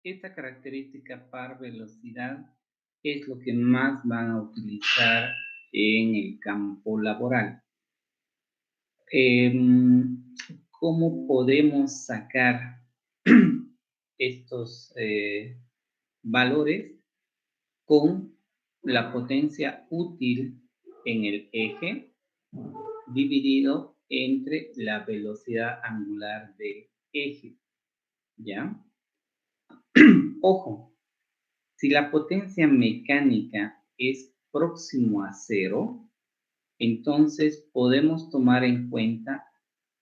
Esta característica par velocidad es lo que más van a utilizar en el campo laboral. ¿Cómo podemos sacar estos valores? Con la potencia útil en el eje dividido entre la velocidad angular del eje, ¿ya? Ojo, si la potencia mecánica es próximo a cero, entonces podemos tomar en cuenta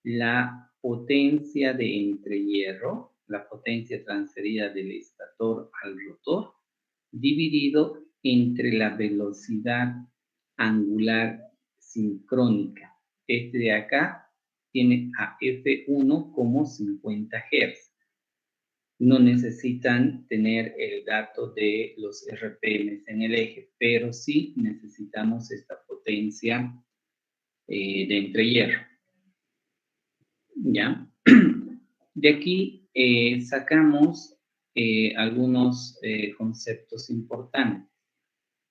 la potencia de entrehierro, la potencia transferida del estator al rotor, dividido entre la velocidad angular sincrónica. Este de acá tiene a F1 como 50 Hz. No necesitan tener el dato de los RPMs en el eje, pero sí necesitamos esta potencia de entrehierro. ¿Ya? De aquí sacamos algunos conceptos importantes.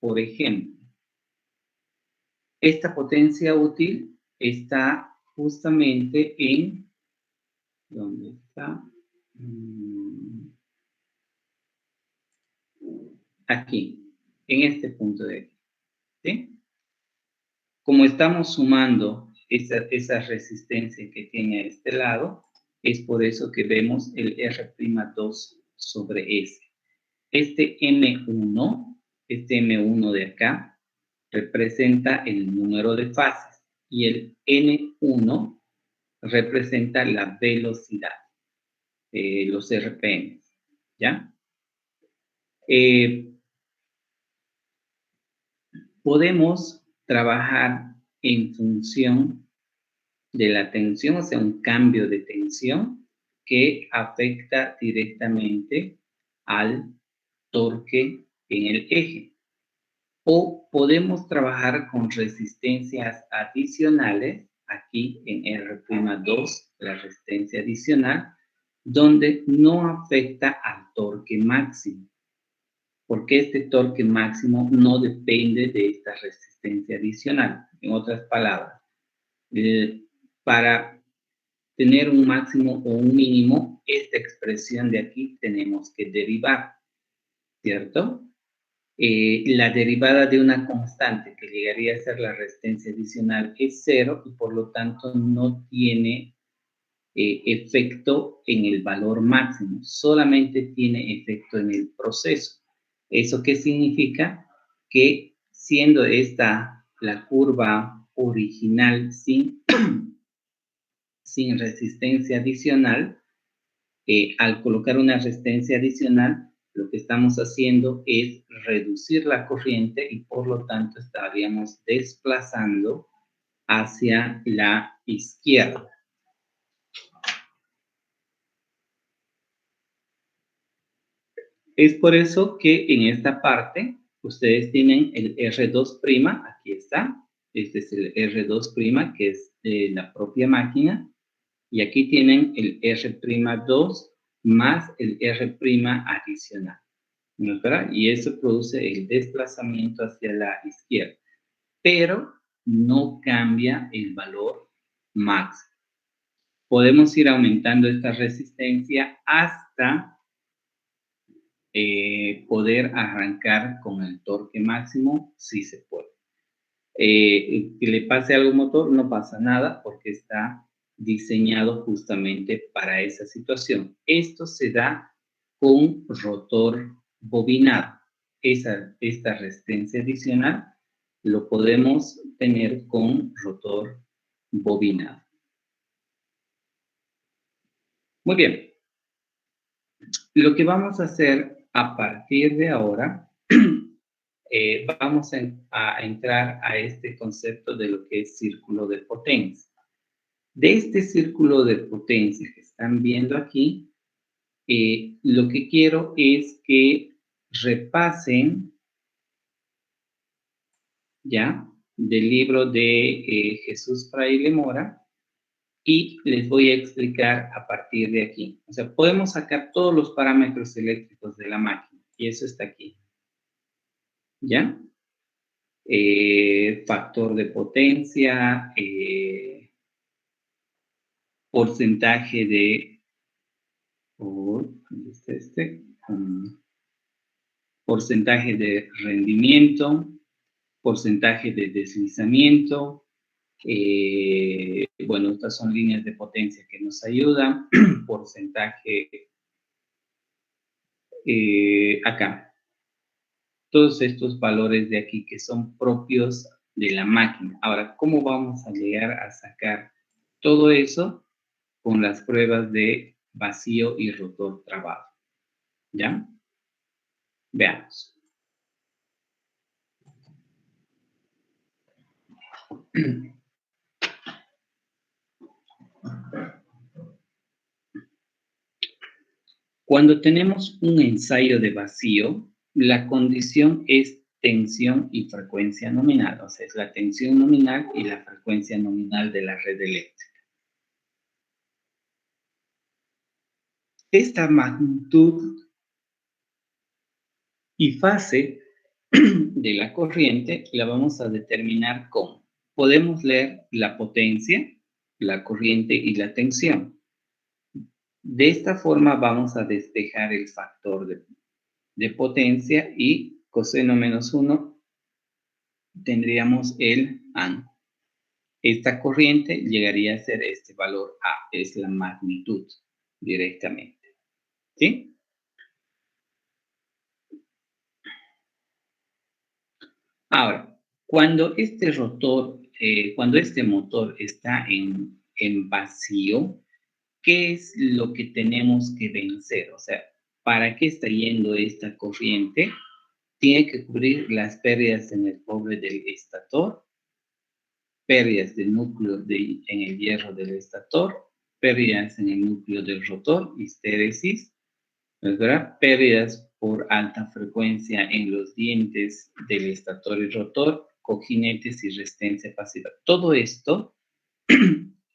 Por ejemplo, esta potencia útil está justamente en, ¿dónde está? Aquí, en este punto de aquí, ¿sí? Como estamos sumando esa resistencia que tiene a este lado, es por eso que vemos el R'2 sobre S. Este M1 de acá, representa el número de fases y el N1 representa la velocidad, los RPM, ¿ya? Podemos trabajar en función de la tensión, o sea, un cambio de tensión que afecta directamente al torque en el eje. O podemos trabajar con resistencias adicionales, aquí en R'2, la resistencia adicional, donde no afecta al torque máximo, porque este torque máximo no depende de esta resistencia adicional. En otras palabras, para tener un máximo o un mínimo, esta expresión de aquí tenemos que derivar, ¿cierto? La derivada de una constante que llegaría a ser la resistencia adicional es cero y por lo tanto no tiene efecto en el valor máximo, solamente tiene efecto en el proceso. ¿Eso qué significa? Que siendo esta la curva original sin resistencia adicional, al colocar una resistencia adicional, lo que estamos haciendo es reducir la corriente y por lo tanto estaríamos desplazando hacia la izquierda. Es por eso que en esta parte ustedes tienen el R2', aquí está, este es el R2', que es de la propia máquina, y aquí tienen el R'2 más el R' adicional, ¿verdad? Y eso produce el desplazamiento hacia la izquierda, pero no cambia el valor máximo. Podemos ir aumentando esta resistencia hasta poder arrancar con el torque máximo, si se puede. Que le pase algo al motor, no pasa nada porque está diseñado justamente para esa situación. Esto se da con rotor bobinado. Esta resistencia adicional lo podemos tener con rotor bobinado. Muy bien. Lo que vamos a hacer a partir de ahora, vamos a entrar a este concepto de lo que es círculo de potencia. De este círculo de potencia que están viendo aquí, lo que quiero es que repasen, ¿ya? Del libro de Jesús Fraile Mora, y les voy a explicar a partir de aquí. O sea, podemos sacar todos los parámetros eléctricos de la máquina y eso está aquí. ¿Ya? Factor de potencia, porcentaje de, ¿dónde está este? Porcentaje de rendimiento, porcentaje de deslizamiento. Bueno, estas son líneas de potencia que nos ayudan. Porcentaje acá. Todos estos valores de aquí que son propios de la máquina. Ahora, ¿cómo vamos a llegar a sacar todo eso? Con las pruebas de vacío y rotor trabado. ¿Ya? Veamos. Cuando tenemos un ensayo de vacío, la condición es tensión y frecuencia nominal, o sea, es la tensión nominal y la frecuencia nominal de la red eléctrica. Esta magnitud y fase de la corriente la vamos a determinar con, podemos leer la potencia, la corriente y la tensión. De esta forma vamos a despejar el factor de potencia y coseno menos 1 tendríamos el AN. Esta corriente llegaría a ser este valor A, es la magnitud directamente. ¿Sí? Ahora, cuando este rotor, cuando este motor está en vacío, ¿qué es lo que tenemos que vencer? O sea, ¿para qué está yendo esta corriente? Tiene que cubrir las pérdidas en el cobre del estator, pérdidas del núcleo en el hierro del estator, pérdidas en el núcleo del rotor, histéresis, ¿verdad? Pérdidas por alta frecuencia en los dientes del estator y rotor, cojinetes y resistencia pasiva. Todo esto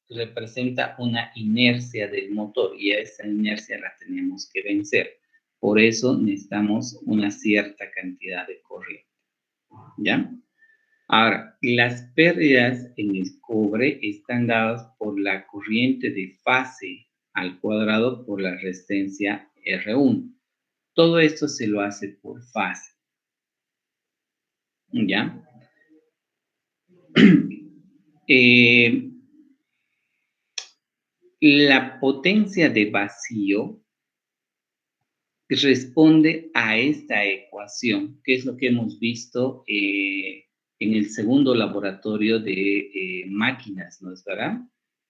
representa una inercia del motor y a esa inercia la tenemos que vencer. Por eso necesitamos una cierta cantidad de corriente. ¿Ya? Ahora, las pérdidas en el cobre están dadas por la corriente de fase al cuadrado por la resistencia R1. Todo esto se lo hace por fase. ¿Ya? La potencia de vacío responde a esta ecuación, que es lo que hemos visto en el segundo laboratorio de máquinas, ¿no es verdad?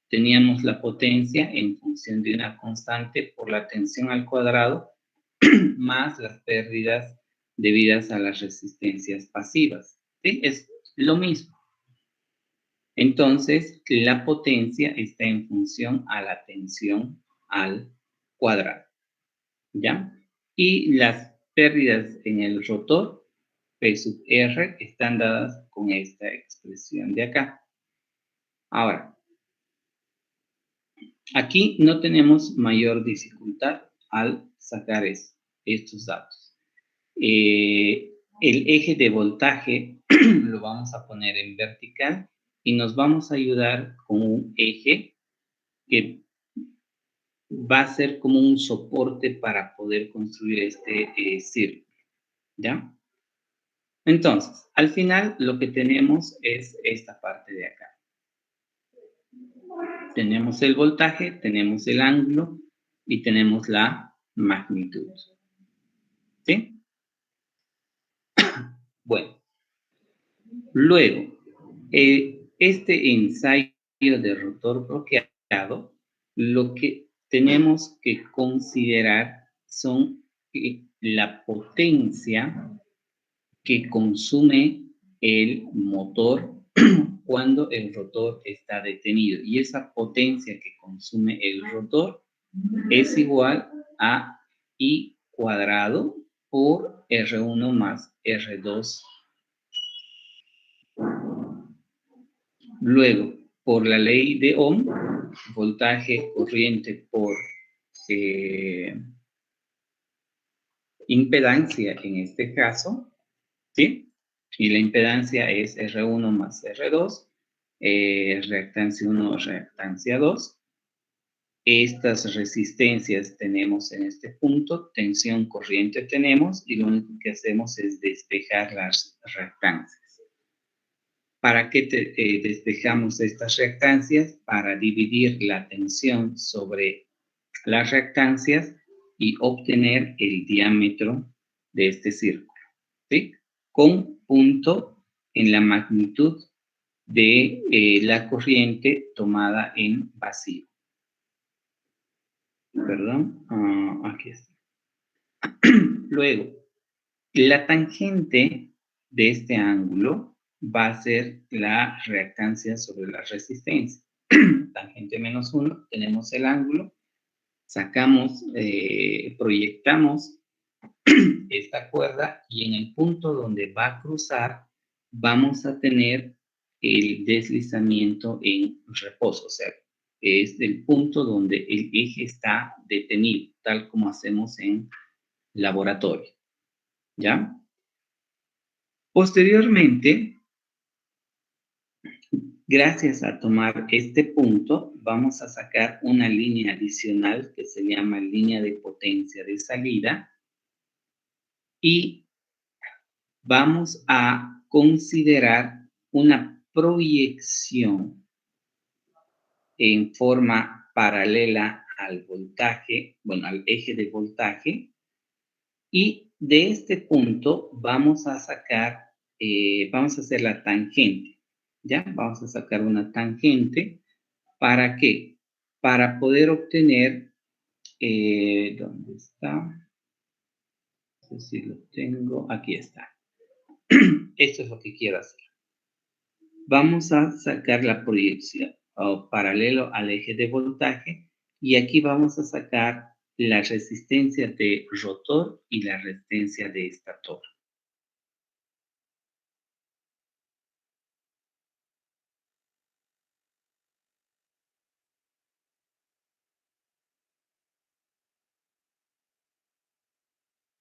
Teníamos la potencia en función de una constante por la tensión al cuadrado más las pérdidas debidas a las resistencias pasivas. ¿Sí? Es lo mismo. Entonces, la potencia está en función a la tensión al cuadrado. ¿Ya? Y las pérdidas en el rotor, P sub R, están dadas con esta expresión de acá. Ahora, aquí no tenemos mayor dificultad al sacar estos datos. El eje de voltaje lo vamos a poner en vertical y nos vamos a ayudar con un eje que va a ser como un soporte para poder construir este círculo, ¿ya? Entonces, al final lo que tenemos es esta parte de acá. Tenemos el voltaje, tenemos el ángulo y tenemos la magnitud. ¿Sí? Bueno, luego, este ensayo de rotor bloqueado, lo que tenemos que considerar son la potencia que consume el motor cuando el rotor está detenido. Y esa potencia que consume el rotor es igual a I cuadrado por R1 más R2. Luego, por la ley de Ohm, voltaje corriente por impedancia en este caso, ¿sí? Y la impedancia es R1 más R2, reactancia 1, reactancia 2. Estas resistencias tenemos en este punto, tensión corriente tenemos, y lo único que hacemos es despejar las reactancias. ¿Para qué despejamos estas reactancias? Para dividir la tensión sobre las reactancias y obtener el diámetro de este círculo, ¿sí? Con punto en la magnitud de la corriente tomada en vacío. Perdón, aquí está. Luego, la tangente de este ángulo va a ser la reactancia sobre la resistencia. Tangente menos 1, tenemos el ángulo, sacamos, proyectamos esta cuerda y en el punto donde va a cruzar vamos a tener el deslizamiento en reposo, o sea, es el punto donde el eje está detenido, tal como hacemos en laboratorio, ¿ya? Posteriormente, gracias a tomar este punto, vamos a sacar una línea adicional que se llama línea de potencia de salida y vamos a considerar una proyección en forma paralela al voltaje, bueno, al eje de voltaje, y de este punto vamos a sacar, vamos a hacer la tangente, ¿ya? Vamos a sacar una tangente, ¿para qué? Para poder obtener, ¿dónde está? No sé si lo tengo, aquí está. Esto es lo que quiero hacer. Vamos a sacar la proyección paralelo al eje de voltaje y aquí vamos a sacar la resistencia de rotor y la resistencia de estator.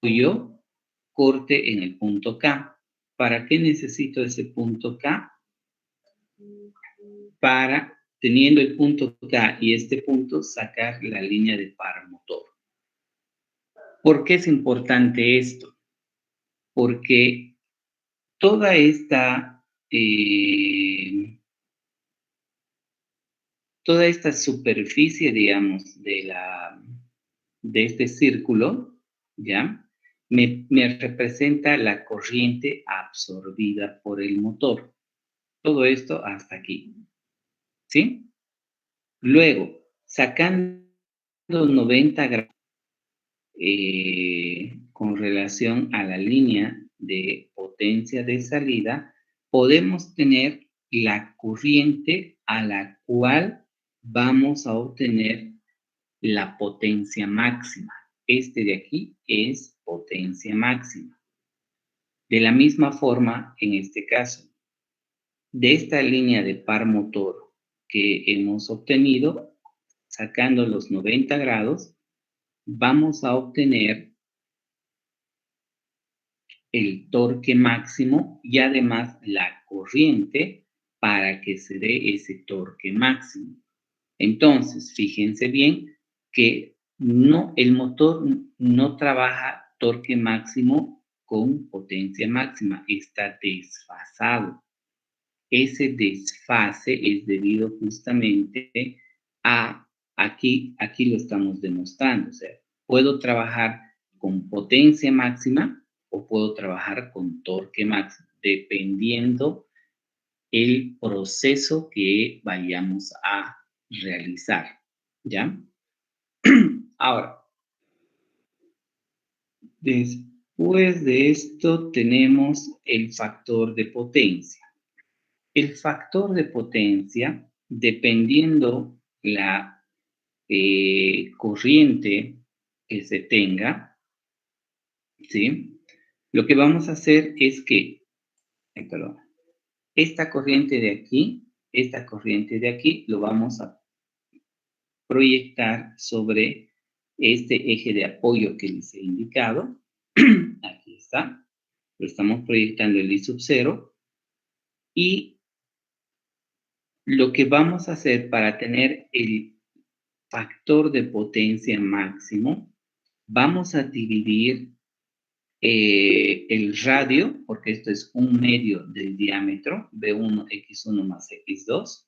Yo corte en el punto K. ¿Para qué necesito ese punto K? Para, teniendo el punto K y este punto, sacar la línea de par motor. ¿Por qué es importante esto? Porque toda esta, toda esta superficie, digamos, de este círculo, ¿ya? Me representa la corriente absorbida por el motor. Todo esto hasta aquí, ¿sí? Luego, sacando 90 grados con relación a la línea de potencia de salida, podemos tener la corriente a la cual vamos a obtener la potencia máxima. Este de aquí es potencia máxima. De la misma forma, en este caso, de esta línea de par motor que hemos obtenido, sacando los 90 grados, vamos a obtener el torque máximo y además la corriente para que se dé ese torque máximo. Entonces, fíjense bien que no, el motor no trabaja torque máximo con potencia máxima, está desfasado. Ese desfase es debido justamente a, aquí lo estamos demostrando, o sea, puedo trabajar con potencia máxima o puedo trabajar con torque máximo, dependiendo el proceso que vayamos a realizar, ¿ya? Ahora, después de esto tenemos el factor de potencia. El factor de potencia, dependiendo la corriente que se tenga, ¿sí? Lo que vamos a hacer es que, perdón, esta corriente de aquí esta corriente de aquí lo vamos a proyectar sobre este eje de apoyo que les he indicado. Aquí está. Lo estamos proyectando el I sub 0. Y lo que vamos a hacer para tener el factor de potencia máximo, vamos a dividir el radio, porque esto es un medio del diámetro, B1 X1 más X2.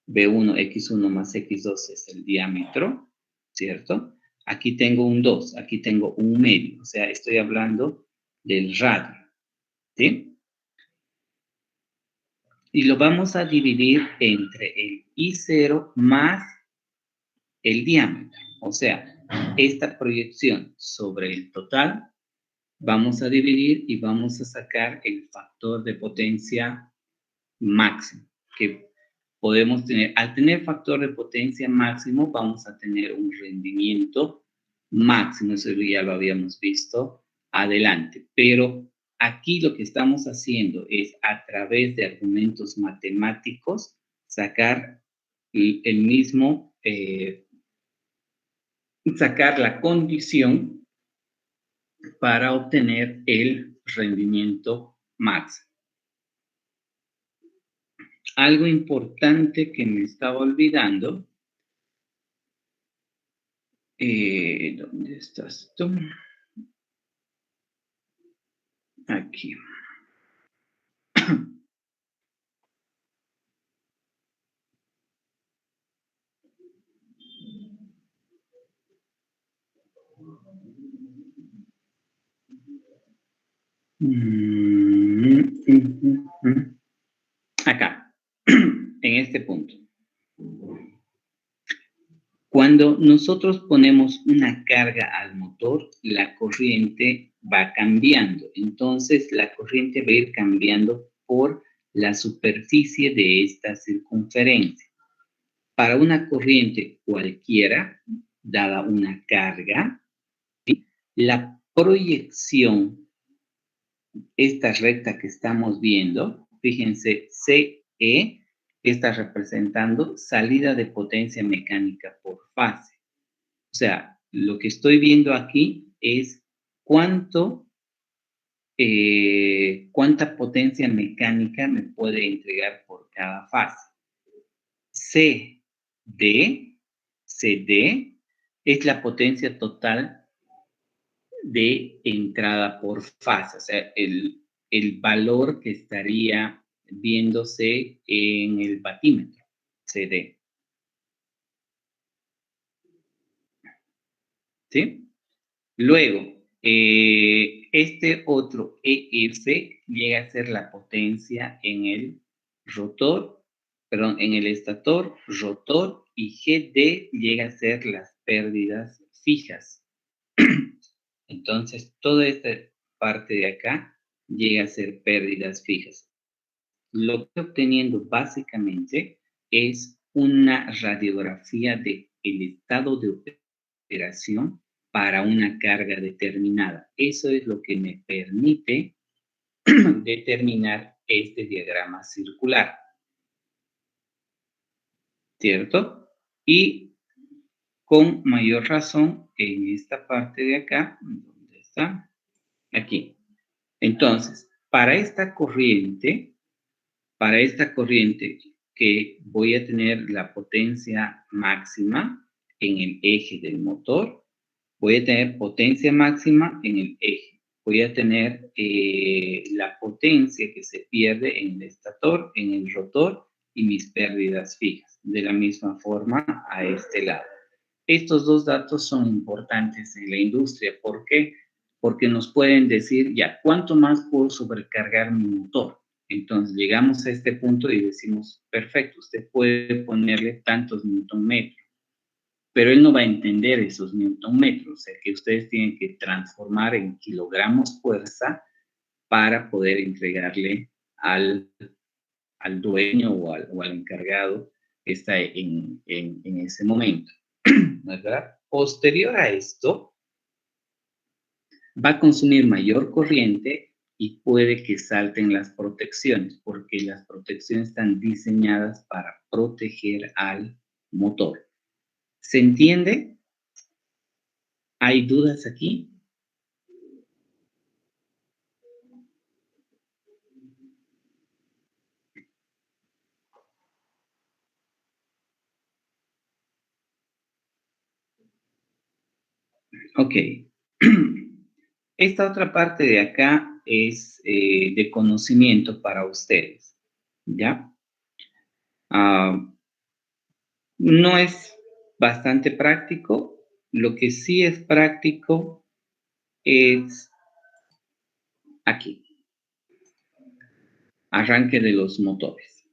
B1 X1 más X2 es el diámetro, ¿cierto? Aquí tengo un 2, aquí tengo un medio, o sea, estoy hablando del radio, ¿sí? Y lo vamos a dividir entre el I0 más el diámetro. O sea, esta proyección sobre el total, vamos a dividir y vamos a sacar el factor de potencia máximo que podemos tener. Al tener factor de potencia máximo, vamos a tener un rendimiento máximo. Eso ya lo habíamos visto adelante. Pero aquí lo que estamos haciendo es, a través de argumentos matemáticos, sacar el mismo, sacar la condición para obtener el rendimiento máximo. Algo importante que me estaba olvidando. ¿Dónde estás tú? Aquí. Acá, en este punto. Cuando nosotros ponemos una carga al motor, la corriente va cambiando. Entonces, la corriente va a ir cambiando por la superficie de esta circunferencia. Para una corriente cualquiera, dada una carga, ¿sí?, la proyección, esta recta que estamos viendo, fíjense, CE está representando salida de potencia mecánica por fase. O sea, lo que estoy viendo aquí es cuánta potencia mecánica me puede entregar por cada fase. CD es la potencia total de entrada por fase, o sea, el valor que estaría viéndose en el batímetro, CD. ¿Sí? Luego, este otro EF llega a ser la potencia en el rotor, perdón, en el estator, rotor, y GD llega a ser las pérdidas fijas. Entonces, toda esta parte de acá llega a ser pérdidas fijas. Lo que estoy obteniendo básicamente es una radiografía del estado de operación para una carga determinada. Eso es lo que me permite determinar este diagrama circular, ¿cierto? Y con mayor razón en esta parte de acá, ¿dónde está? Aquí. Entonces, para esta corriente que voy a tener la potencia máxima en el eje del motor, voy a tener potencia máxima en el eje. Voy a tener la potencia que se pierde en el estator, en el rotor y mis pérdidas fijas. De la misma forma a este lado. Estos dos datos son importantes en la industria. ¿Por qué? Porque nos pueden decir, ya, ¿cuánto más puedo sobrecargar mi motor? Entonces llegamos a este punto y decimos, perfecto, usted puede ponerle tantos newton metros, pero él no va a entender esos newton metros, o sea que ustedes tienen que transformar en kilogramos fuerza para poder entregarle al dueño o al encargado que está en ese momento, ¿verdad? Posterior a esto, va a consumir mayor corriente y puede que salten las protecciones, porque las protecciones están diseñadas para proteger al motor. ¿Se entiende? ¿Hay dudas aquí? Ok. Esta otra parte de acá es de conocimiento para ustedes, ¿ya? Ah, no es bastante práctico. Lo que sí es práctico es aquí, arranque de los motores.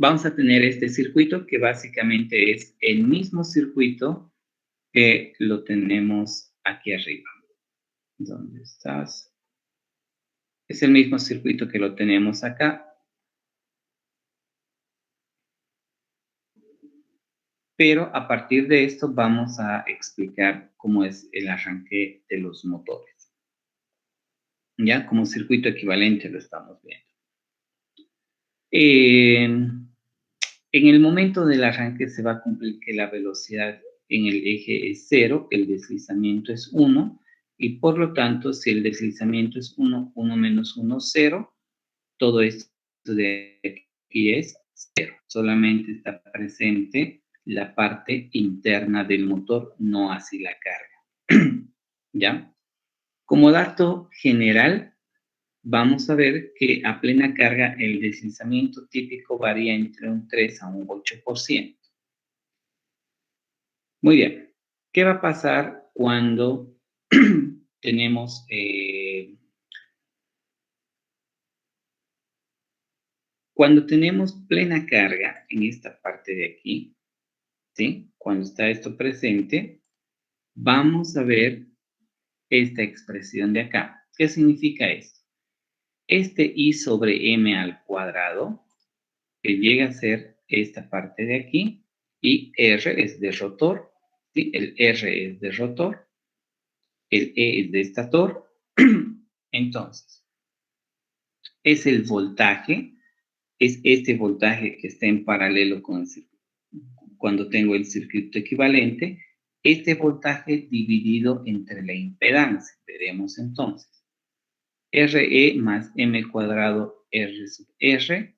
Vamos a tener este circuito que básicamente es el mismo circuito que lo tenemos aquí arriba. ¿Dónde estás? Es el mismo circuito que lo tenemos acá, pero a partir de esto vamos a explicar cómo es el arranque de los motores. Ya como circuito equivalente lo estamos viendo. En el momento del arranque se va a cumplir que la velocidad en el eje es 0, el deslizamiento es 1, y por lo tanto, si el deslizamiento es 1, 1 menos 1, 0, todo esto de aquí es 0. Solamente está presente la parte interna del motor, no así la carga. ¿Ya? Como dato general, vamos a ver que a plena carga el deslizamiento típico varía entre un 3 a un 8%. Muy bien. ¿Qué va a pasar cuando tenemos plena carga en esta parte de aquí? ¿Sí? Cuando está esto presente, vamos a ver esta expresión de acá. ¿Qué significa esto? Este I sobre M al cuadrado, que llega a ser esta parte de aquí, y R es de rotor, ¿sí? El R es de rotor, el E es de estator. Entonces, es el voltaje, es este voltaje que está en paralelo con el circuito. Cuando tengo el circuito equivalente, este voltaje dividido entre la impedancia. Veremos entonces. RE más M cuadrado R sub R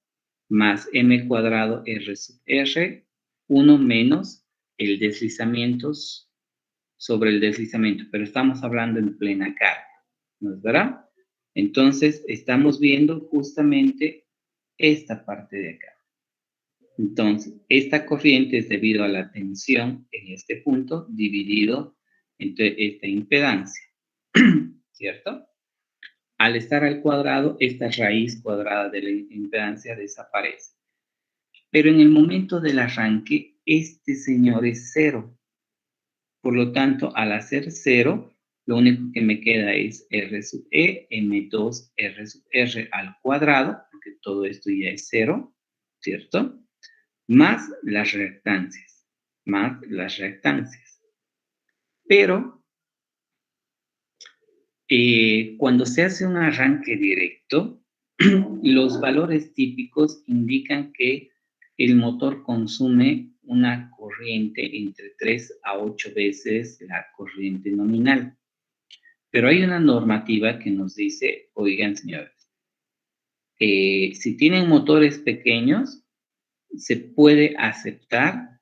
más M cuadrado R sub R, 1 menos el deslizamiento sobre el deslizamiento, pero estamos hablando en plena carga, ¿no es verdad? Entonces, estamos viendo justamente esta parte de acá. Entonces, esta corriente es debido a la tensión en este punto dividido entre esta impedancia, ¿cierto? Al estar al cuadrado, esta raíz cuadrada de la impedancia desaparece. Pero en el momento del arranque, este señor es 0. Por lo tanto, al hacer 0, lo único que me queda es R sub E, M2 R sub R al cuadrado, porque todo esto ya es 0, ¿cierto? Más las reactancias, Pero cuando se hace un arranque directo, los valores típicos indican que el motor consume una corriente entre 3 a 8 veces la corriente nominal. Pero hay una normativa que nos dice, oigan señores, si tienen motores pequeños, se puede aceptar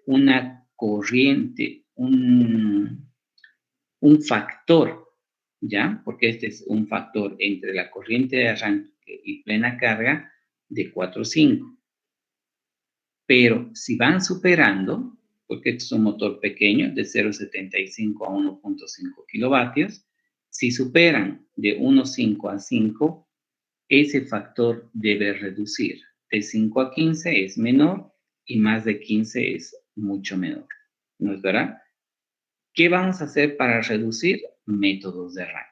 una corriente, un factor, ¿ya? Porque este es un factor entre la corriente de arranque y plena carga de 4 o 5. Pero si van superando, porque este es un motor pequeño de 0,75 a 1,5 kilovatios, si superan de 1,5 a 5, ese factor debe reducir. De 5 a 15 es menor y más de 15 es mucho menor. ¿No es verdad? ¿Qué vamos a hacer para reducir? Métodos de arranque.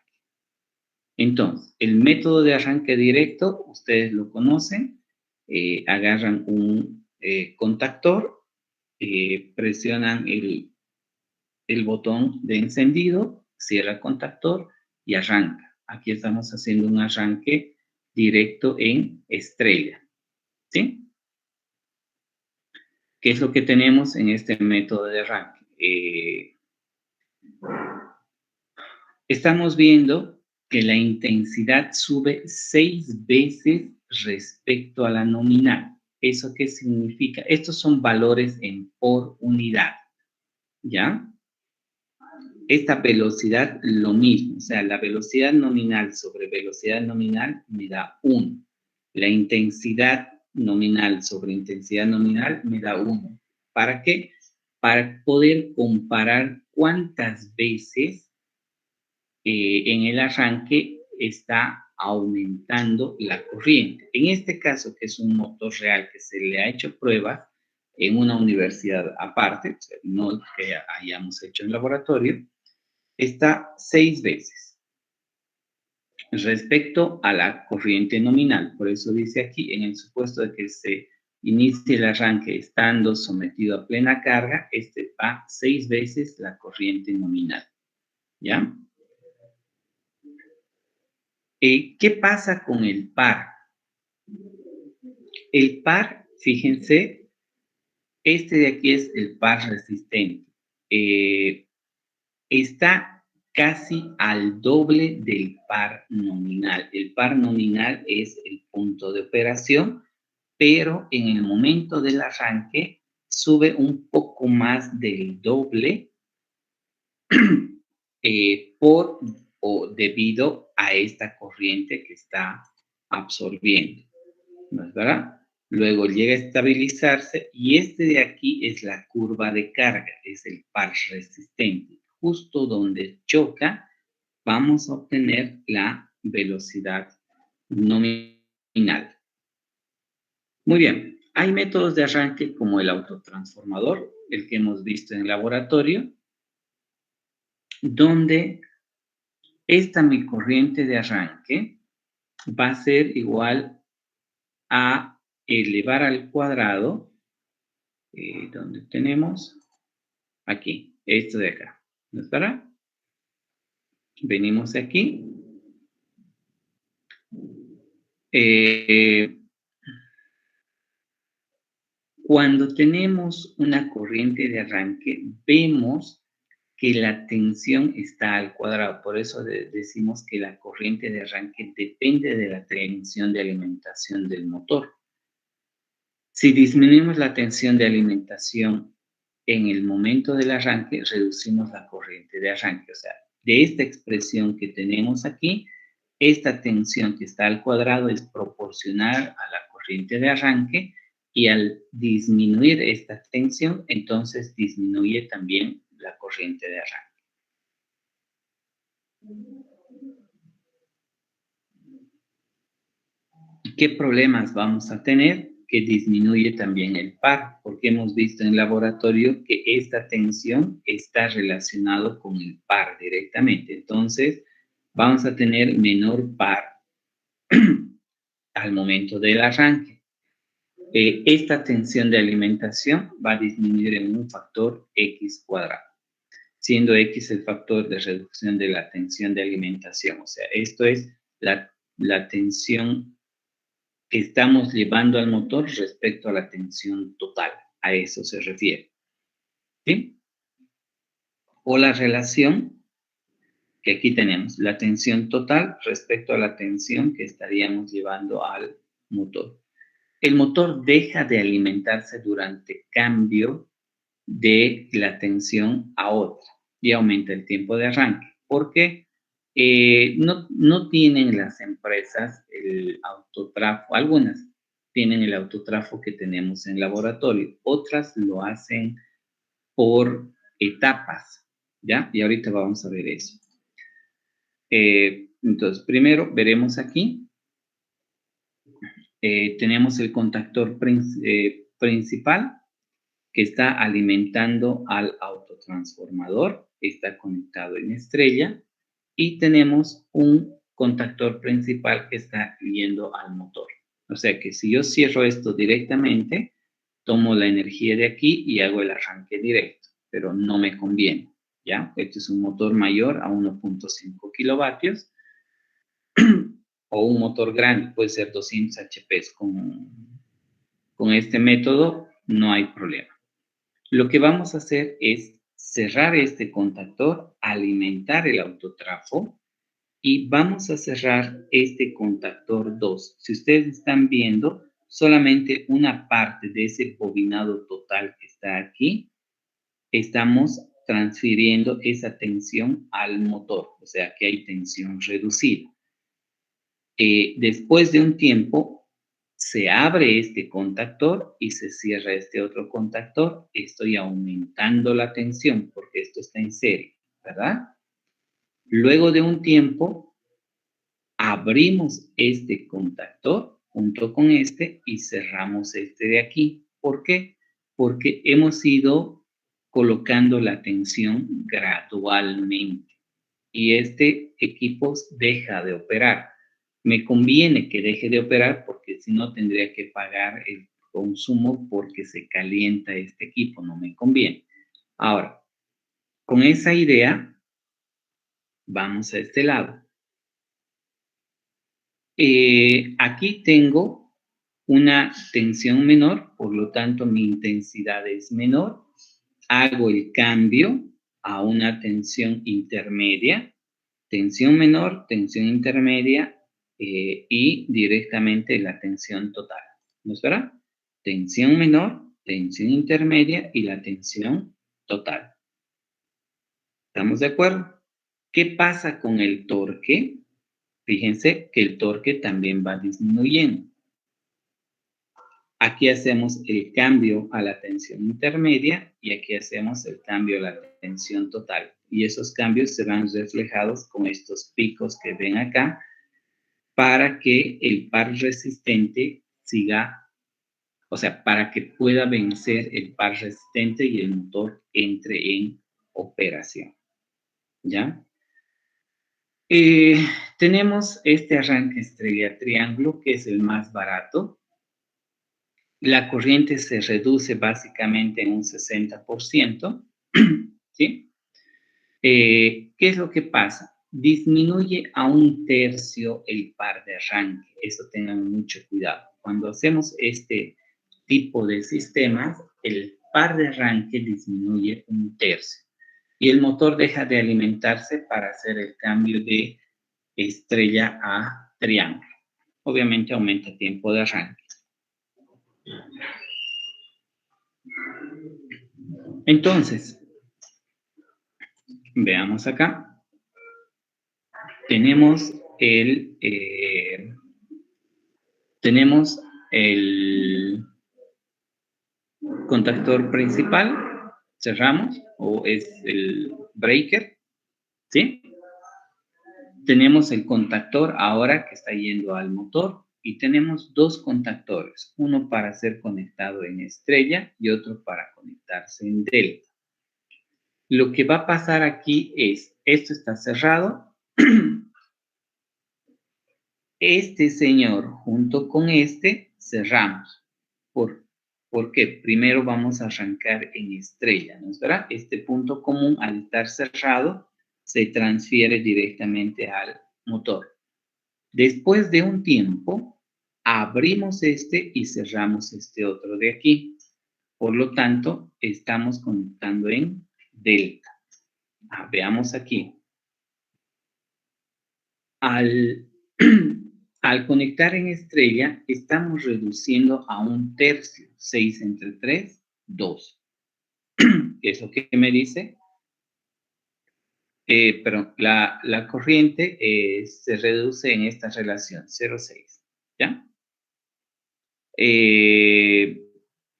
Entonces, el método de arranque directo, ustedes lo conocen, agarran un contactor, presionan el botón de encendido cierra el contactor y arranca. Aquí estamos haciendo un arranque directo en estrella, ¿sí? ¿Qué es lo que tenemos en este método de arranque? Estamos viendo que la intensidad sube 6 veces respecto a la nominal. ¿Eso qué significa? Estos son valores en por unidad, ¿ya? Esta velocidad, lo mismo, o sea, la velocidad nominal sobre velocidad nominal me da 1. La intensidad nominal sobre intensidad nominal me da 1. ¿Para qué? Para poder comparar cuántas veces en el arranque está aumentando la corriente. En este caso, que es un motor real que se le ha hecho pruebas en una universidad aparte, o sea, no que hayamos hecho en laboratorio, está 6 veces respecto a la corriente nominal. Por eso dice aquí, en el supuesto de que se inicie el arranque estando sometido a plena carga, este va 6 veces la corriente nominal. ¿Ya? ¿Qué pasa con el par? El par, fíjense, este de aquí es el par resistente. Está casi al doble del par nominal. El par nominal es el punto de operación, pero en el momento del arranque sube un poco más del doble debido a esta corriente que está absorbiendo, ¿no es verdad? Luego llega a estabilizarse y este de aquí es la curva de carga, es el par resistente. Justo donde choca, vamos a obtener la velocidad nominal. Muy bien, hay métodos de arranque como el autotransformador, el que hemos visto en el laboratorio, donde esta mi corriente de arranque va a ser igual a elevar al cuadrado, donde tenemos aquí, esto de acá, ¿no es verdad? Venimos aquí. Cuando tenemos una corriente de arranque, vemos que la tensión está al cuadrado. Por eso decimos que la corriente de arranque depende de la tensión de alimentación del motor. Si disminuimos la tensión de alimentación en el momento del arranque, reducimos la corriente de arranque. O sea, de esta expresión que tenemos aquí, esta tensión que está al cuadrado es proporcional a la corriente de arranque y al disminuir esta tensión, entonces disminuye también la corriente de arranque. ¿Qué problemas vamos a tener? Que disminuye también el par, porque hemos visto en el laboratorio que esta tensión está relacionado con el par directamente. Entonces, vamos a tener menor par al momento del arranque. Esta tensión de alimentación va a disminuir en un factor X cuadrado, siendo X el factor de reducción de la tensión de alimentación. O sea, esto es la tensión que estamos llevando al motor respecto a la tensión total. A eso se refiere. ¿Sí? O la relación que aquí tenemos, la tensión total respecto a la tensión que estaríamos llevando al motor. El motor deja de alimentarse durante cambio de la tensión a otra y aumenta el tiempo de arranque. ¿Por qué? No tienen las empresas el autotrafo, algunas tienen el autotrafo que tenemos en laboratorio, otras lo hacen por etapas, ¿ya? Y ahorita vamos a ver eso. Entonces, primero veremos aquí, tenemos el contactor principal que está alimentando al autotransformador, está conectado en estrella, y tenemos un contactor principal que está yendo al motor. O sea que si yo cierro esto directamente, tomo la energía de aquí y hago el arranque directo, pero no me conviene, ¿ya? Este es un motor mayor a 1.5 kilovatios o un motor grande, puede ser 200 HP. Con este método no hay problema. Lo que vamos a hacer es cerrar este contactor, alimentar el autotrafo y vamos a cerrar este contactor 2. Si ustedes están viendo, solamente una parte de ese bobinado total que está aquí, estamos transfiriendo esa tensión al motor, o sea que hay tensión reducida. Después de un tiempo, se abre este contactor y se cierra este otro contactor. Estoy aumentando la tensión porque esto está en serie, ¿verdad? Luego de un tiempo, abrimos este contactor junto con este y cerramos este de aquí. ¿Por qué? Porque hemos ido colocando la tensión gradualmente y este equipo deja de operar. Me conviene que deje de operar porque si no tendría que pagar el consumo porque se calienta este equipo, no me conviene. Ahora, con esa idea, vamos a este lado. Aquí tengo una tensión menor, por lo tanto mi intensidad es menor. Hago el cambio a una tensión intermedia, tensión menor, tensión intermedia y directamente la tensión total. ¿No es verdad? Tensión menor, tensión intermedia y la tensión total. ¿Estamos de acuerdo? ¿Qué pasa con el torque? Fíjense que el torque también va disminuyendo. Aquí hacemos el cambio a la tensión intermedia y aquí hacemos el cambio a la tensión total. Y esos cambios se van reflejados con estos picos que ven acá para que el par resistente siga, o sea, para que pueda vencer el par resistente y el motor entre en operación. ¿Ya? Tenemos este arranque estrella triángulo, que es el más barato. La corriente se reduce básicamente en un 60%, ¿sí? ¿Qué es lo que pasa? Disminuye a 1/3 el par de arranque. Eso tengan mucho cuidado. Cuando hacemos este tipo de sistemas, el par de arranque disminuye 1/3 y el motor deja de alimentarse para hacer el cambio de estrella a triángulo. Obviamente aumenta el tiempo de arranque. Entonces, veamos acá. Tenemos el contactor principal, cerramos, o es el breaker, ¿sí? Tenemos el contactor ahora que está yendo al motor y tenemos dos contactores, uno para ser conectado en estrella y otro para conectarse en delta. Lo que va a pasar aquí es, esto está cerrado, este señor junto con este cerramos. ¿Por qué? Primero vamos a arrancar en estrella, ¿no es verdad? Este punto común al estar cerrado se transfiere directamente al motor. Después de un tiempo, abrimos este y cerramos este otro de aquí. Por lo tanto, estamos conectando en delta. Veamos aquí. Al conectar en estrella, estamos reduciendo a 1/3. 6 entre 3, 2. ¿Eso qué me dice? Pero la corriente se reduce en esta relación, 0,6. ¿Ya?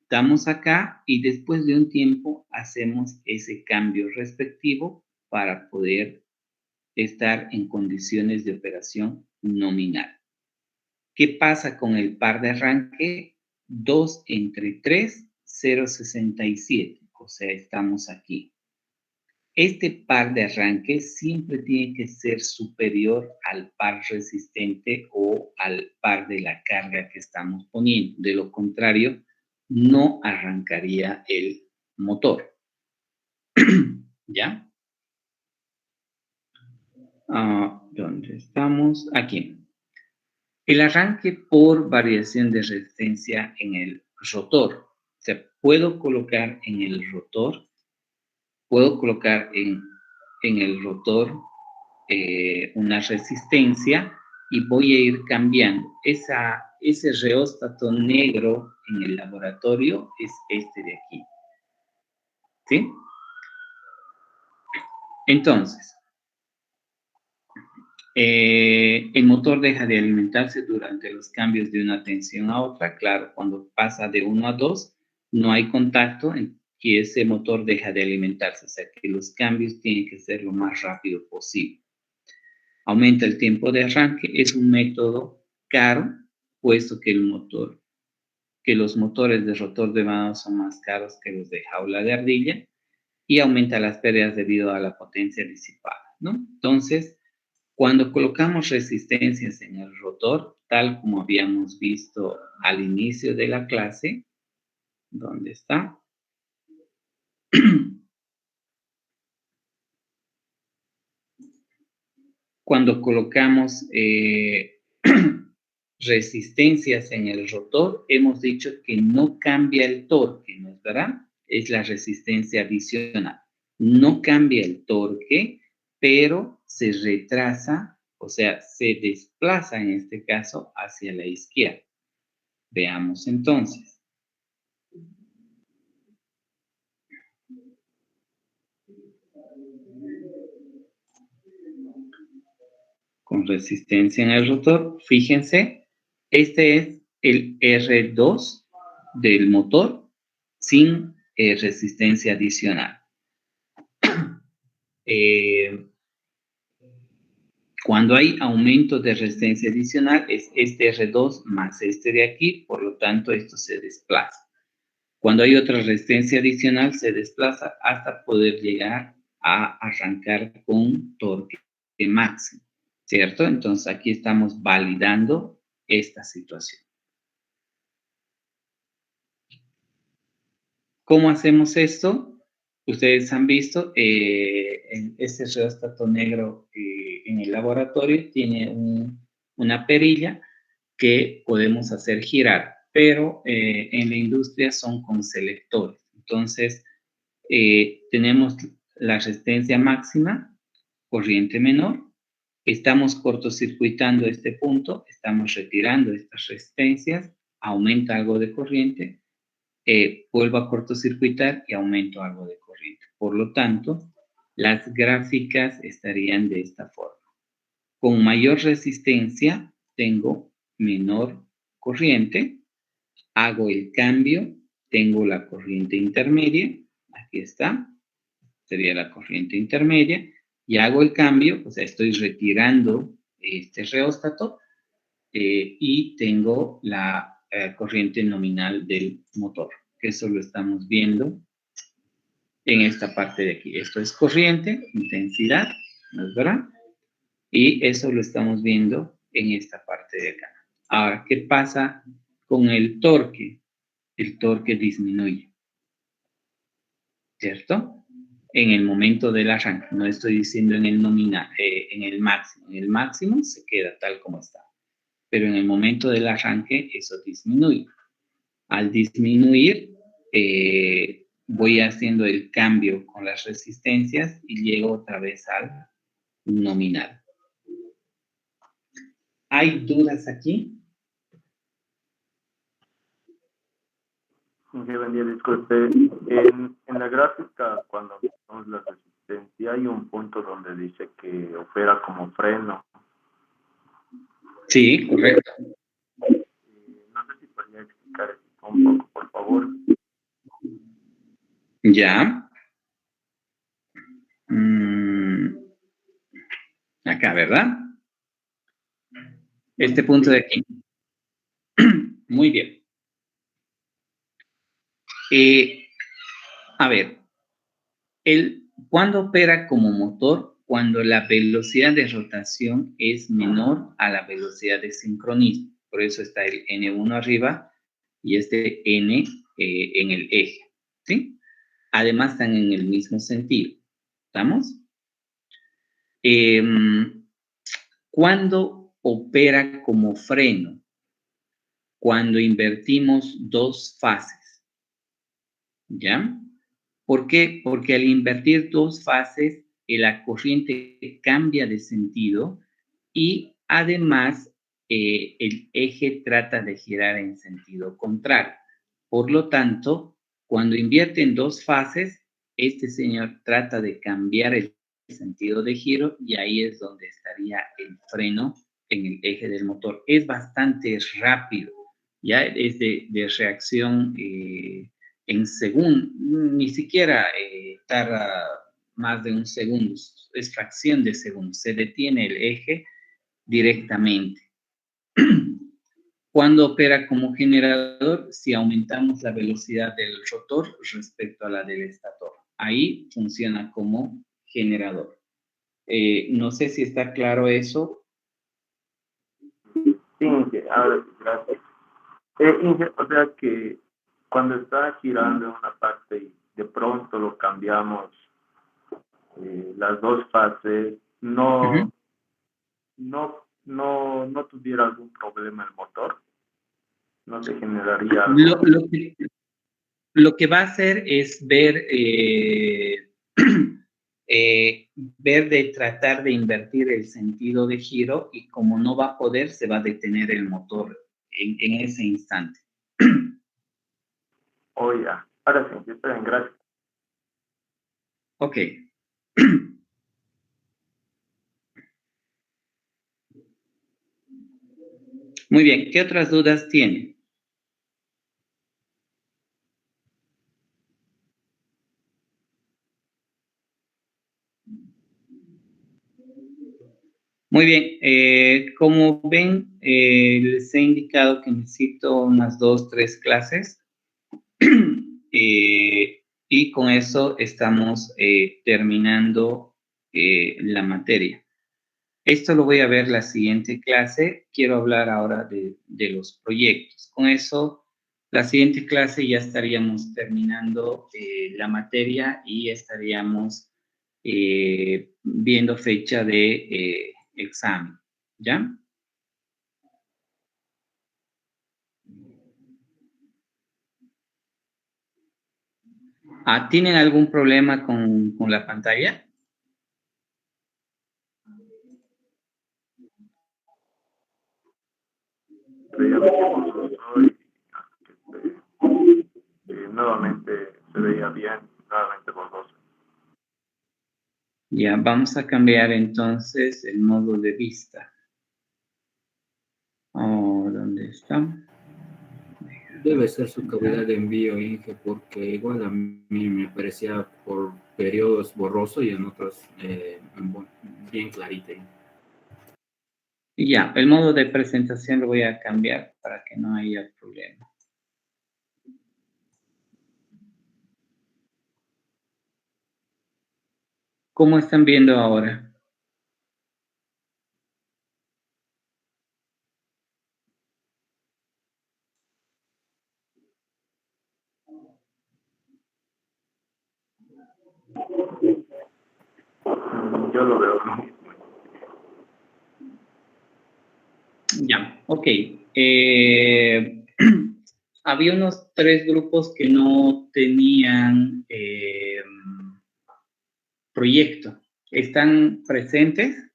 Estamos acá y después de un tiempo hacemos ese cambio respectivo para poder estar en condiciones de operación nominal. ¿Qué pasa con el par de arranque? 2 entre 3, 0,67. O sea, estamos aquí. Este par de arranque siempre tiene que ser superior al par resistente o al par de la carga que estamos poniendo. De lo contrario, no arrancaría el motor. ¿Ya? ¿Dónde estamos? Aquí. El arranque por variación de resistencia en el rotor. O sea, puedo colocar en el rotor una resistencia y voy a ir cambiando. Ese reóstato negro en el laboratorio es este de aquí. ¿Sí? Entonces, el motor deja de alimentarse durante los cambios de una tensión a otra. Claro, cuando pasa de 1 a 2, no hay contacto y ese motor deja de alimentarse. O sea que los cambios tienen que ser lo más rápido posible. Aumenta el tiempo de arranque. Es un método caro, puesto que los motores de rotor de mano son más caros que los de jaula de ardilla y aumenta las pérdidas debido a la potencia disipada, ¿no? Entonces, cuando colocamos resistencias en el rotor, tal como habíamos visto al inicio de la clase, ¿dónde está? Cuando colocamos resistencias en el rotor, hemos dicho que no cambia el torque, ¿no es verdad? Es la resistencia adicional. No cambia el torque, pero se retrasa, o sea, se desplaza en este caso hacia la izquierda. Veamos entonces. Con resistencia en el rotor, fíjense, este es el R2 del motor sin resistencia adicional. Cuando hay aumento de resistencia adicional es este R2 más este de aquí, por lo tanto esto se desplaza. Cuando hay otra resistencia adicional se desplaza hasta poder llegar a arrancar con torque máximo, ¿cierto? Entonces aquí estamos validando esta situación. ¿Cómo hacemos esto? Ustedes han visto, este reóstato negro en el laboratorio tiene una perilla que podemos hacer girar, pero en la industria son con selectores. Entonces, tenemos la resistencia máxima, corriente menor, estamos cortocircuitando este punto, estamos retirando estas resistencias, aumenta algo de corriente, vuelvo a cortocircuitar y aumento algo de corriente. Por lo tanto, las gráficas estarían de esta forma. Con mayor resistencia tengo menor corriente, hago el cambio, tengo la corriente intermedia, aquí está, sería la corriente intermedia, y hago el cambio, o sea, estoy retirando este reóstato y tengo la corriente nominal del motor, que eso lo estamos viendo en esta parte de aquí. Esto es corriente, intensidad, ¿no es verdad? Y eso lo estamos viendo en esta parte de acá. Ahora, ¿qué pasa con el torque? El torque disminuye, ¿cierto? En el momento del arranque, no estoy diciendo en el nominal, en el máximo. En el máximo se queda tal como está. Pero en el momento del arranque eso disminuye. Al disminuir, voy haciendo el cambio con las resistencias y llego otra vez al nominal. ¿Hay dudas aquí? Sí, buen día, disculpe. En la gráfica, cuando vemos la resistencia, hay un punto donde dice que opera como freno. Sí, correcto. No sé si podría explicar esto un poco, por favor. Ya. Acá, ¿verdad? Este punto de aquí. Muy bien. A ver, ¿cuándo opera como motor? Cuando la velocidad de rotación es menor a la velocidad de sincronismo. Por eso está el N1 arriba y este N en el eje, ¿sí? Además están en el mismo sentido. ¿Estamos? ¿Cuándo opera como freno? Cuando invertimos dos fases, ¿ya? ¿Por qué? Porque al invertir dos fases, la corriente cambia de sentido y además el eje trata de girar en sentido contrario. Por lo tanto, cuando invierte en dos fases, este señor trata de cambiar el sentido de giro y ahí es donde estaría el freno en el eje del motor. Es bastante rápido, ya es de reacción en segundo, ni siquiera tarda más de un segundo, es fracción de segundo, se detiene el eje directamente. Cuando opera como generador, si aumentamos la velocidad del rotor respecto a la del estator, ahí funciona como generador. No sé si está claro eso. Sí, Inge, ahora sí, gracias. Inge, o sea que cuando está girando en una parte y de pronto lo cambiamos las dos fases, Uh-huh. no tuviera algún problema el motor, no se generaría Lo, algo. lo, que, lo que va a hacer es ver, ver de tratar de invertir el sentido de giro y como no va a poder, se va a detener el motor en ese instante. Oh, ya. Ahora sí, está bien, gracias. Ok. Muy bien, ¿qué otras dudas tiene? Muy bien, como ven, les he indicado que necesito unas 2, 3 clases y con eso estamos terminando la materia. Esto lo voy a ver la siguiente clase. Quiero hablar ahora de los proyectos. Con eso, la siguiente clase ya estaríamos terminando la materia y estaríamos viendo fecha de examen. ¿Ya? ¿Tienen algún problema con la pantalla? Nuevamente se veía bien, nuevamente borroso. Ya, vamos a cambiar entonces el modo de vista. Oh, ¿dónde está? Debe ser su calidad de envío, Inge, porque igual a mí me parecía por periodos borroso y en otros bien clarito. Ya, el modo de presentación lo voy a cambiar para que no haya problema. ¿Cómo están viendo ahora? Yo lo veo lo mismo. Ya, ok. Había unos 3 grupos que no tenían proyecto. ¿Están presentes?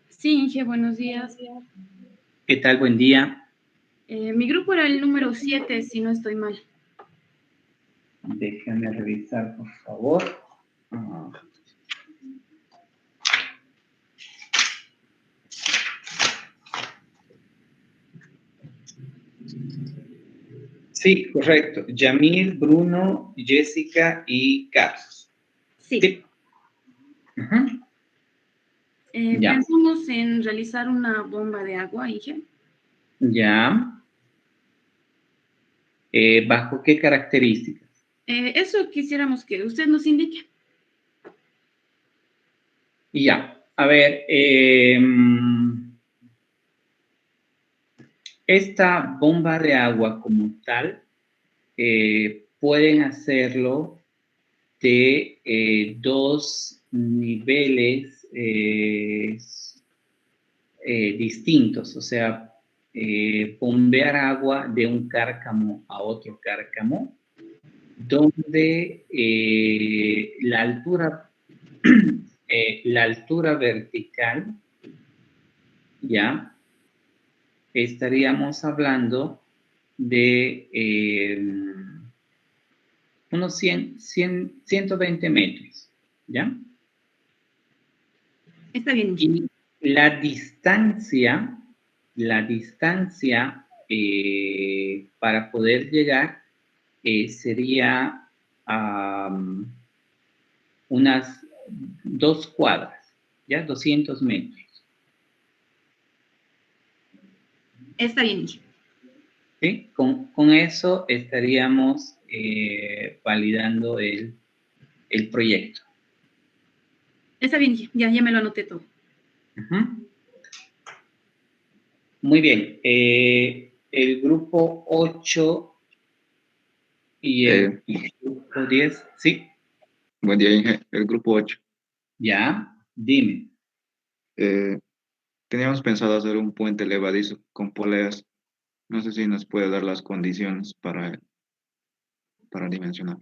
Sí, Inge, buenos días. ¿Qué tal? Buen día. Mi grupo era el número 7, si no estoy mal. Déjenme revisar, por favor. Sí, correcto. Yamil, Bruno, Jessica y Carlos. Sí. Sí. Uh-huh. Ya. Pensamos en realizar una bomba de agua, Inge. Ya. ¿Bajo qué características? Eso quisiéramos que usted nos indique. Ya. A ver, esta bomba de agua como tal, pueden hacerlo de 2 niveles distintos, o sea, bombear agua de un cárcamo a otro cárcamo, donde la altura vertical, ya, estaríamos hablando de unos 120 metros, ¿ya? Está bien. Y la distancia para poder llegar sería unas 2 cuadras, ¿ya? 200 metros. Está bien. ¿Sí? Con eso estaríamos validando el proyecto. Está bien, ya me lo anoté todo. Uh-huh. Muy bien. El grupo 8 y el grupo 10, ¿sí? Buen día, Inge. El grupo 8. Ya, dime. Teníamos pensado hacer un puente levadizo con poleas. No sé si nos puede dar las condiciones para dimensionar.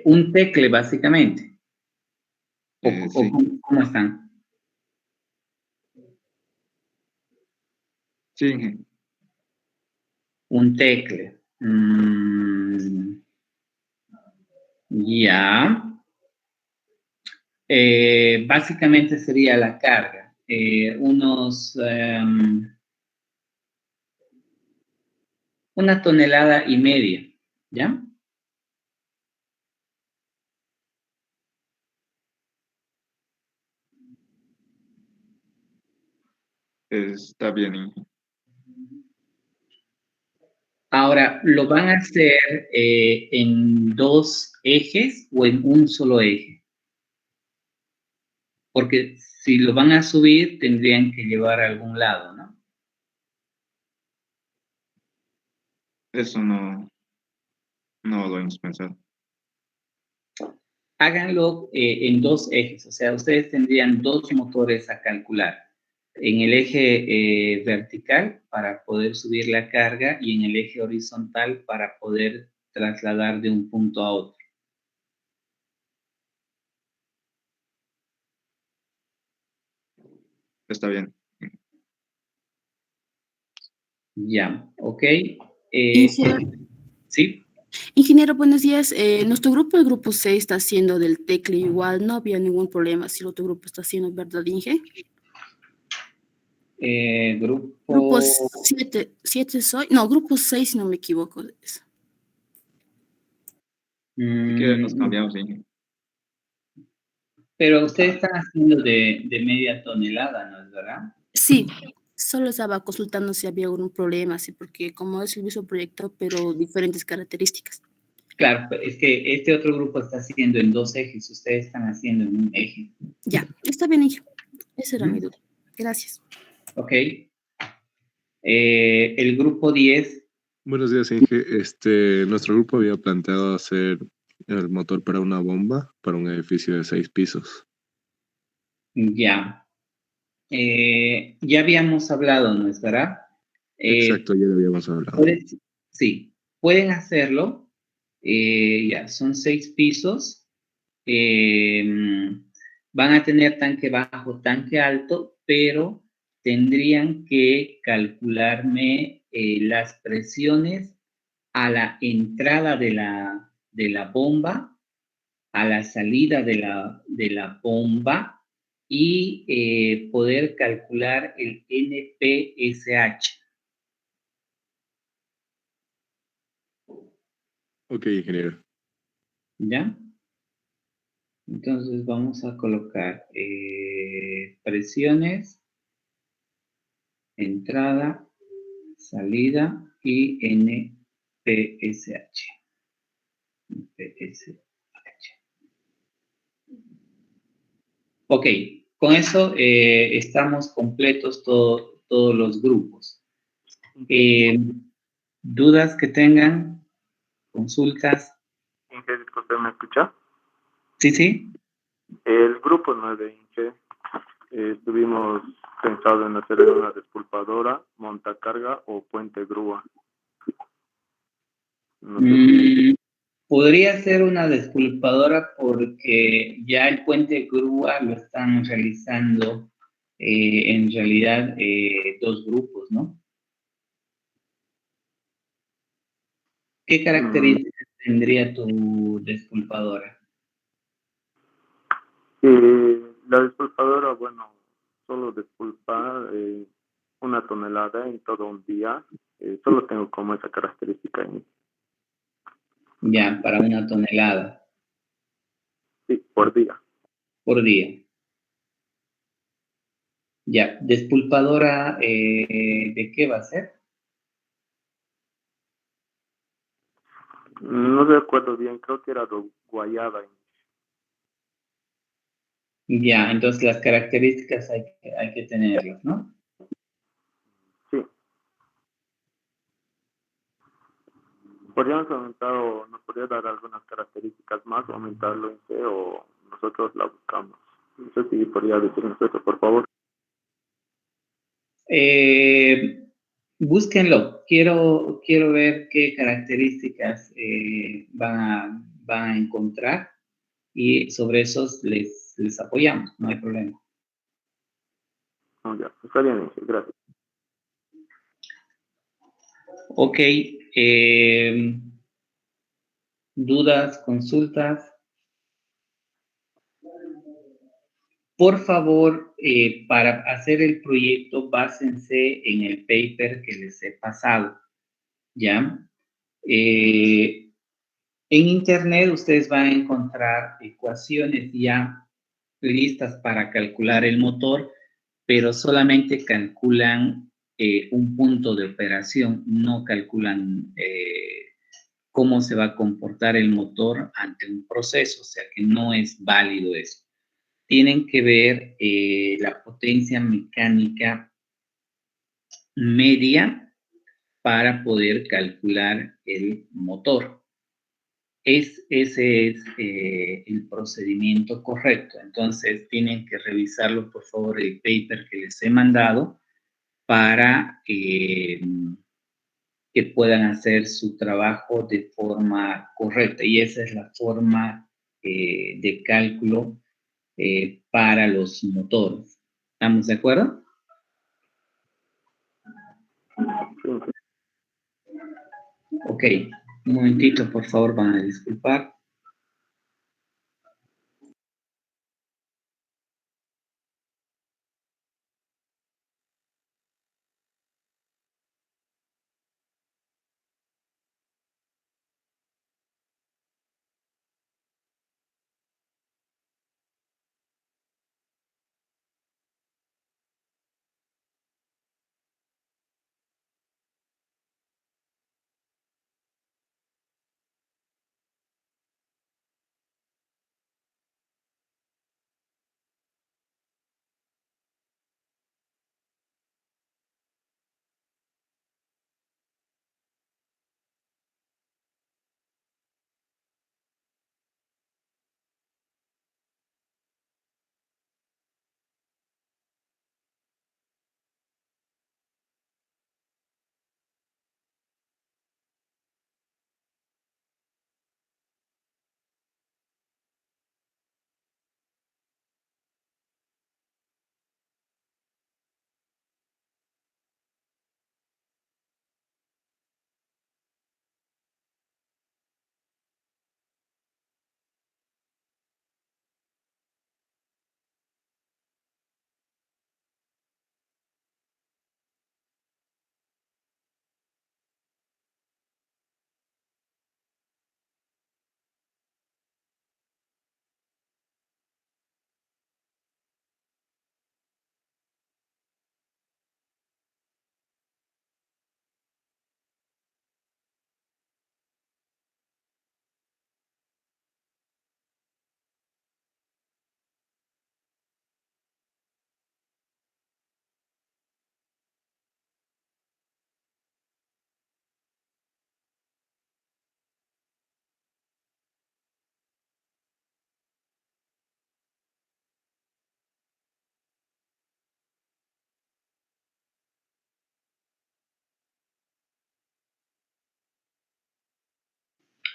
Un tecle, básicamente. Sí. ¿Cómo están? Sí, Inge. Un tecle. Ya. Básicamente sería la carga. Una tonelada y media, ¿ya? Está bien, Inge. Ahora, ¿lo van a hacer en 2 ejes o en un solo eje? Porque si lo van a subir, tendrían que llevar a algún lado, ¿no? Eso no lo hemos pensado. Háganlo en 2 ejes, o sea, ustedes tendrían 2 motores a calcular. En el eje vertical para poder subir la carga y en el eje horizontal para poder trasladar de un punto a otro. Está bien. Ya, ok. ¿Sí? Ingeniero, buenos días. Nuestro grupo, el grupo 6, está haciendo del tecle igual. No había ningún problema si el otro grupo está haciendo, ¿verdad, Inge? Grupo 7 soy. No, grupo 6, si no me equivoco. Si quieres, nos cambiamos, Inge. Pero ustedes están haciendo de media tonelada, ¿no es verdad? Sí, solo estaba consultando si había algún problema, sí, porque como es el mismo proyecto, pero diferentes características. Claro, es que este otro grupo está haciendo en 2 ejes, ustedes están haciendo en un eje. Ya, está bien, Inge. Esa era mi duda. Gracias. Ok. El grupo 10. Buenos días, Inge. Nuestro grupo había planteado hacer el motor para una bomba para un edificio de 6 pisos. Ya. Ya habíamos hablado, ¿no es verdad? Exacto, ya lo habíamos hablado. Sí, pueden hacerlo. Ya, son 6 pisos. Van a tener tanque bajo, tanque alto, pero tendrían que calcularme las presiones a la entrada de la bomba, a la salida de la bomba y poder calcular el NPSH. Ok, ingeniero. ¿Ya? Entonces vamos a colocar presiones, entrada, salida y NPSH. Ok, con eso estamos completos todos los grupos. ¿Dudas que tengan? ¿Consultas? Inge, disculpe, ¿me escucha? Sí, sí. El grupo 9, Inge, estuvimos pensando en hacer una despulpadora, montacarga o puente grúa. No sé si... Podría ser una despulpadora porque ya el puente grúa lo están realizando en realidad dos grupos, ¿no? ¿Qué características tendría tu despulpadora? La despulpadora, bueno, solo despulpa 1 tonelada en todo un día. Solo tengo como esa característica en Ya, para 1 tonelada sí, por día. por día. Ya, despulpadora, ¿de qué va a ser? No recuerdo bien, creo que era de guayaba. Ya, entonces las características hay que tenerlas, ¿no? Sí. Podríamos aumentar o nos podría dar algunas características más, aumentarlo en C o nosotros la buscamos. No sé si podría decirnos eso, por favor. Búsquenlo. Quiero ver qué características van a encontrar y sobre esos les apoyamos, no hay problema. No, ya, está bien, gracias. Ok. ¿Dudas, consultas? Por favor, para hacer el proyecto, básense en el paper que les he pasado, ¿ya? En Internet ustedes van a encontrar ecuaciones ya listas para calcular el motor, pero solamente calculan un punto de operación, no calculan cómo se va a comportar el motor ante un proceso, o sea que no es válido eso. Tienen que ver la potencia mecánica media para poder calcular el motor. Ese es el procedimiento correcto. Entonces, tienen que revisarlo, por favor, el paper que les he mandado para que puedan hacer su trabajo de forma correcta. Y esa es la forma de cálculo para los motores. ¿Estamos de acuerdo? Ok. Un momentito, por favor, van a disculpar.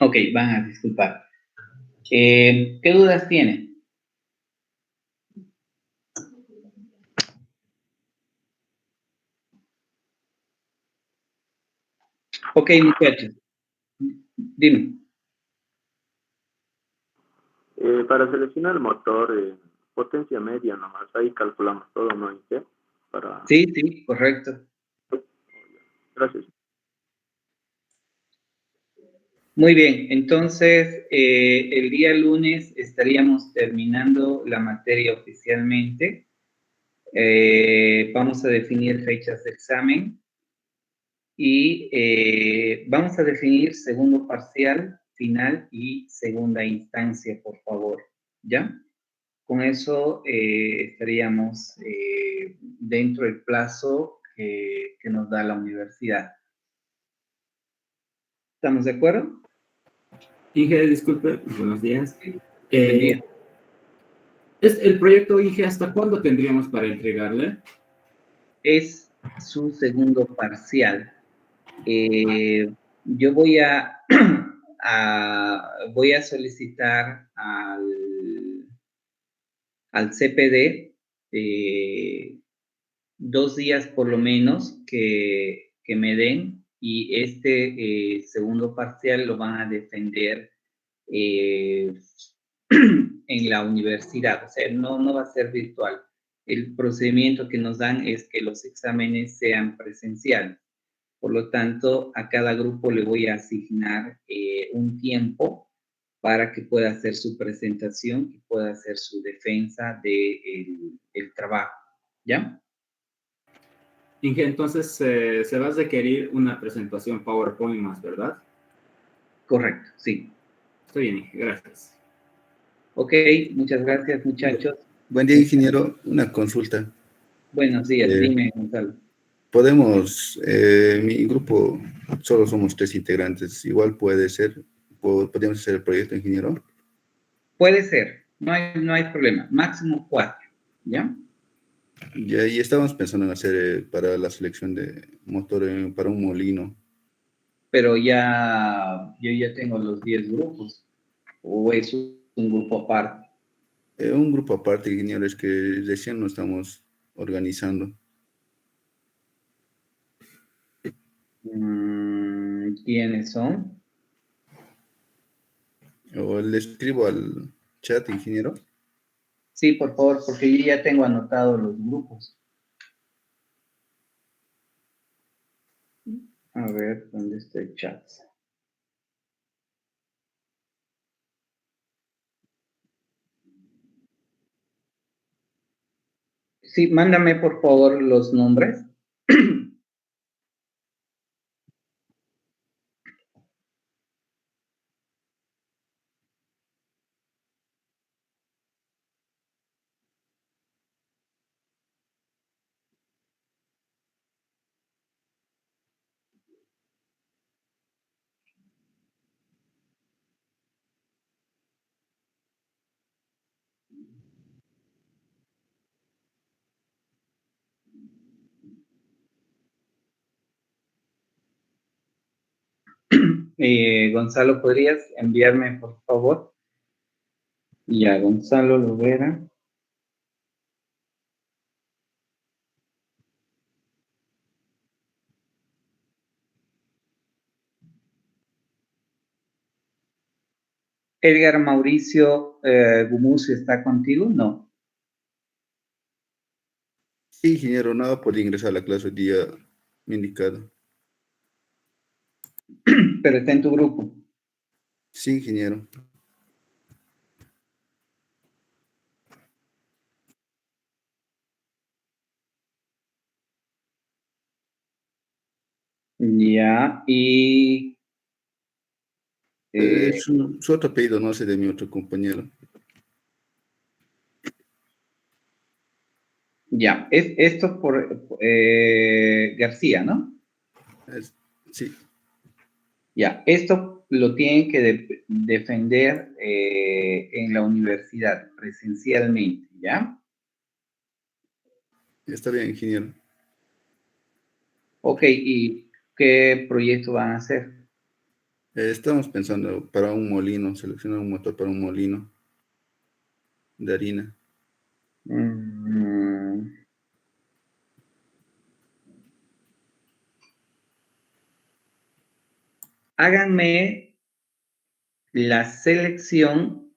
Ok, van a disculpar. ¿Qué dudas tienen? Ok, muchachos. Dime. Para seleccionar el motor, potencia media nomás, ahí calculamos todo, ¿no? ¿Y qué? Para... Sí, sí, correcto. Gracias. Muy bien, entonces el día lunes estaríamos terminando la materia oficialmente. Vamos a definir fechas de examen y vamos a definir segundo parcial, final y segunda instancia, por favor. ¿Ya? Con eso estaríamos dentro del plazo que nos da la universidad. ¿Estamos de acuerdo? Inge, disculpe, buenos días. Buen día. ¿Es el proyecto Inge hasta cuándo tendríamos para entregarle? Es su segundo parcial. Yo voy voy a solicitar al CPD 2 días por lo menos que me den y este segundo parcial lo van a defender en la universidad, o sea, no va a ser virtual. El procedimiento que nos dan es que los exámenes sean presenciales. Por lo tanto, a cada grupo le voy a asignar un tiempo para que pueda hacer su presentación y pueda hacer su defensa del trabajo. ¿Ya? Inge, entonces se va a requerir una presentación PowerPoint más, ¿verdad? Correcto, sí. Estoy bien, Inge, gracias. Ok, muchas gracias, muchachos. Buen día, ingeniero. Una consulta. Buenos días, dime, Gonzalo. Podemos, mi grupo, solo somos 3 integrantes. Igual puede ser, podemos hacer el proyecto, ingeniero. Puede ser, no hay problema. Máximo 4, ¿ya? Ya, y estábamos pensando en hacer para la selección de motor para un molino. Pero yo ya tengo los 10 grupos. ¿O es un grupo aparte? Un grupo aparte, ingeniero, es que recién lo estamos organizando. ¿Quiénes son? O le escribo al chat, ingeniero. Sí, por favor, porque yo ya tengo anotados los grupos. A ver, ¿dónde está el chat? Sí, mándame por favor los nombres. Gonzalo, ¿podrías enviarme, por favor? Ya, Gonzalo Lovera. Edgar Mauricio Gumucio, ¿está contigo? No. Sí, ingeniero, nada, puede ingresar a la clase el día indicado. Pero está en tu grupo. Sí, ingeniero. Ya, y... Su otro apellido, no sé, de mi otro compañero. ya, es esto por García, ¿no? Sí, Ya, esto lo tienen que defender en la universidad, presencialmente, ¿ya? está bien, ingeniero. Ok, ¿y qué proyecto van a hacer? Estamos pensando para un molino, seleccionar un motor para un molino de harina. Háganme la selección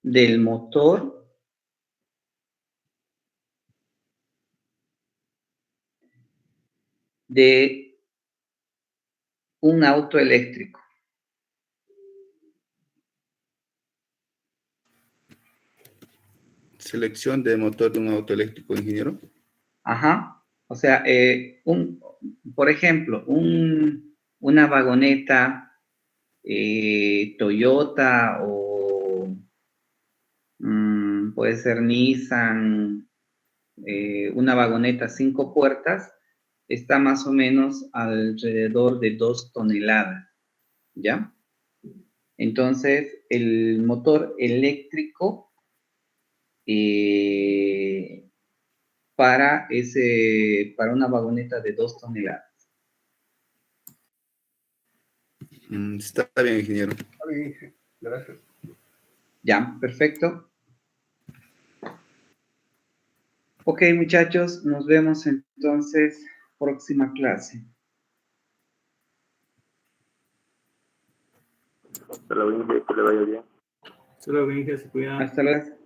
del motor de un auto eléctrico. Selección de motor de un auto eléctrico, ingeniero. Ajá. O sea, por ejemplo, una vagoneta Toyota o puede ser Nissan, una vagoneta 5 puertas, está más o menos alrededor de 2 toneladas, ¿ya? Entonces, el motor eléctrico para una vagoneta de 2 toneladas. Está bien, ingeniero. Está bien, gracias. Ya, perfecto. Ok, muchachos, nos vemos entonces próxima clase. Hasta luego, Inge, que le vaya bien. Solo ven que se cuidan. Hasta luego.